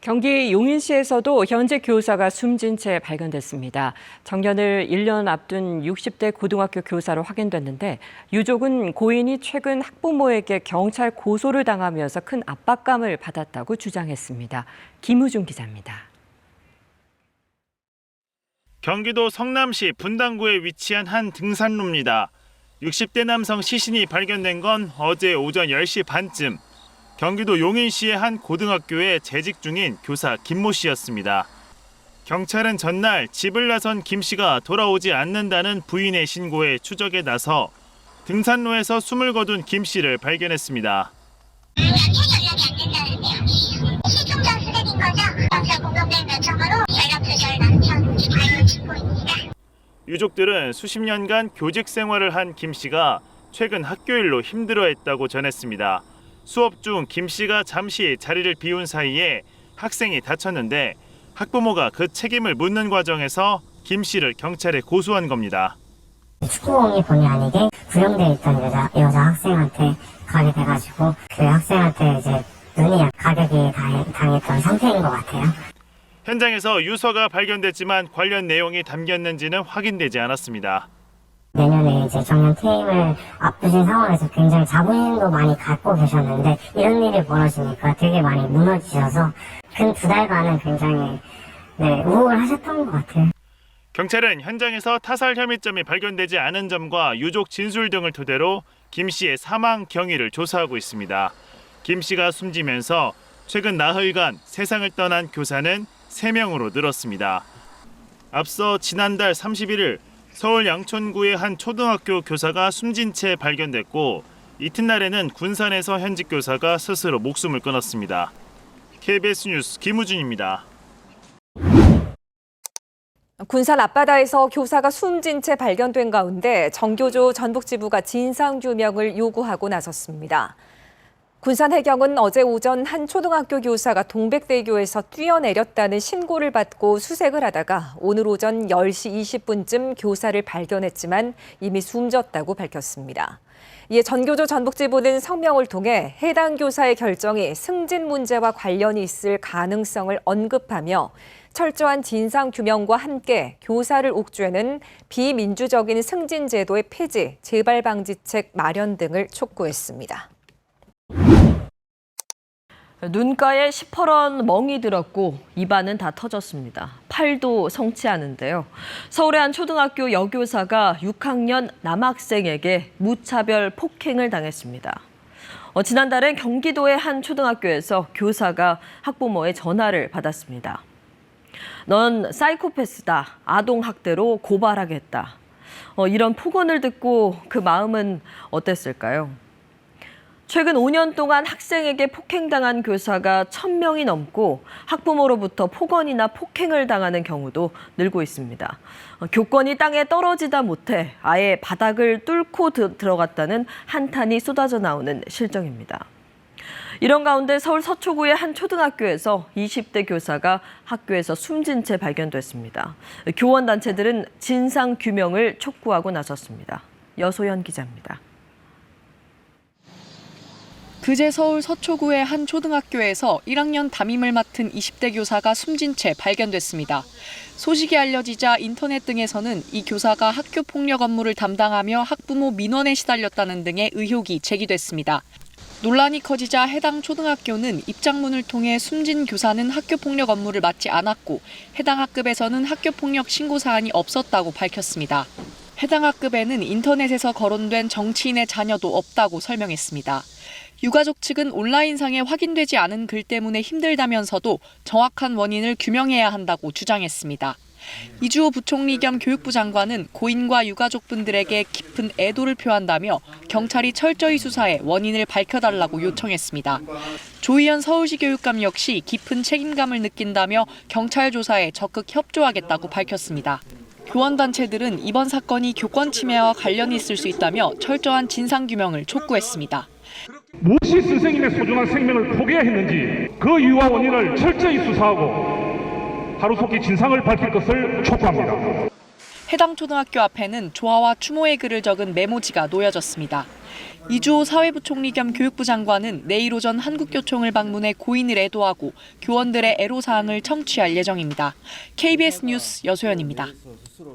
경기 용인시에서도 현재 교사가 숨진 채 발견됐습니다. 정년을 1년 앞둔 60대 고등학교 교사로 확인됐는데 유족은 고인이 최근 학부모에게 경찰 고소를 당하면서 큰 압박감을 받았다고 주장했습니다. 김우중 기자입니다. 경기도 성남시 분당구에 위치한 한 등산로입니다. 60대 남성 시신이 발견된 건 어제 오전 10시 반쯤. 경기도 용인시의 한 고등학교에 재직 중인 교사 김모 씨였습니다. 경찰은 전날 집을 나선 김 씨가 돌아오지 않는다는 부인의 신고에 추적에 나서 등산로에서 숨을 거둔 김 씨를 발견했습니다. 연락이 안 된다는데요. 실종자 수색인 거죠. 경찰 공동대응 요청으로 연락처 저희 남편이 발을 짓고 있습니다. 유족들은 수십 년간 교직 생활을 한 김 씨가 최근 학교 일로 힘들어했다고 전했습니다. 수업 중 김 씨가 잠시 자리를 비운 사이에 학생이 다쳤는데 학부모가 그 책임을 묻는 과정에서 김 씨를 경찰에 고소한 겁니다. 축구공이 본의 아니게 구형돼 있던 여자 학생한테 가게 돼가지고 그 학생한테 이제 눈이 가격이 당했던 상태인 것 같아요. 현장에서 유서가 발견됐지만 관련 내용이 담겼는지는 확인되지 않았습니다. 내년에 이제 정년 퇴임을 앞두신 상황에서 굉장히 자부심도 많이 갖고 계셨는데 이런 일이 벌어지니까 되게 많이 무너지셔서 근 2달간은 굉장히 우울하셨던 것 같아요. 경찰은 현장에서 타살 혐의점이 발견되지 않은 점과 유족 진술 등을 토대로 김 씨의 사망 경위를 조사하고 있습니다. 김 씨가 숨지면서 최근 나흘간 세상을 떠난 교사는 3명으로 늘었습니다. 앞서 지난달 31일 서울 양천구의 한 초등학교 교사가 숨진 채 발견됐고 이튿날에는 군산에서 현직 교사가 스스로 목숨을 끊었습니다. KBS 뉴스 김우준입니다. 군산 앞바다에서 교사가 숨진 채 발견된 가운데 정교조 전북지부가 진상규명을 요구하고 나섰습니다. 군산 해경은 어제 오전 한 초등학교 교사가 동백대교에서 뛰어내렸다는 신고를 받고 수색을 하다가 오늘 오전 10시 20분쯤 교사를 발견했지만 이미 숨졌다고 밝혔습니다. 이에 전교조 전북지부는 성명을 통해 해당 교사의 결정이 승진 문제와 관련이 있을 가능성을 언급하며 철저한 진상규명과 함께 교사를 옥죄는 비민주적인 승진 제도의 폐지, 재발 방지책 마련 등을 촉구했습니다. 눈가에 시퍼런 멍이 들었고 입안은 다 터졌습니다. 팔도 성취하는데요. 서울의 한 초등학교 여교사가 6학년 남학생에게 무차별 폭행을 당했습니다. 지난달엔 경기도의 한 초등학교에서 교사가 학부모의 전화를 받았습니다. 넌 사이코패스다. 아동학대로 고발하겠다. 이런 폭언을 듣고 그 마음은 어땠을까요? 최근 5년 동안 학생에게 폭행당한 교사가 1,000명이 넘고 학부모로부터 폭언이나 폭행을 당하는 경우도 늘고 있습니다. 교권이 땅에 떨어지다 못해 아예 바닥을 뚫고 들어갔다는 한탄이 쏟아져 나오는 실정입니다. 이런 가운데 서울 서초구의 한 초등학교에서 20대 교사가 학교에서 숨진 채 발견됐습니다. 교원단체들은 진상규명을 촉구하고 나섰습니다. 여소연 기자입니다. 그제 서울 서초구의 한 초등학교에서 1학년 담임을 맡은 20대 교사가 숨진 채 발견됐습니다. 소식이 알려지자 인터넷 등에서는 이 교사가 학교 폭력 업무를 담당하며 학부모 민원에 시달렸다는 등의 의혹이 제기됐습니다. 논란이 커지자 해당 초등학교는 입장문을 통해 숨진 교사는 학교 폭력 업무를 맡지 않았고 해당 학급에서는 학교 폭력 신고 사안이 없었다고 밝혔습니다. 해당 학급에는 인터넷에서 거론된 정치인의 자녀도 없다고 설명했습니다. 유가족 측은 온라인상에 확인되지 않은 글 때문에 힘들다면서도 정확한 원인을 규명해야 한다고 주장했습니다. 이주호 부총리 겸 교육부 장관은 고인과 유가족분들에게 깊은 애도를 표한다며 경찰이 철저히 수사해 원인을 밝혀달라고 요청했습니다. 조희연 서울시 교육감 역시 깊은 책임감을 느낀다며 경찰 조사에 적극 협조하겠다고 밝혔습니다. 교원단체들은 이번 사건이 교권 침해와 관련이 있을 수 있다며 철저한 진상규명을 촉구했습니다. 무엇이 선생님의 소중한 생명을 포기해야 했는지 그 이유와 원인을 철저히 수사하고 하루속히 진상을 밝힐 것을 촉구합니다. 해당 초등학교 앞에는 조화와 추모의 글을 적은 메모지가 놓여졌습니다. 이주호 사회부총리 겸 교육부 장관은 내일 오전 한국교총을 방문해 고인을 애도하고 교원들의 애로사항을 청취할 예정입니다. KBS 뉴스 여소연입니다.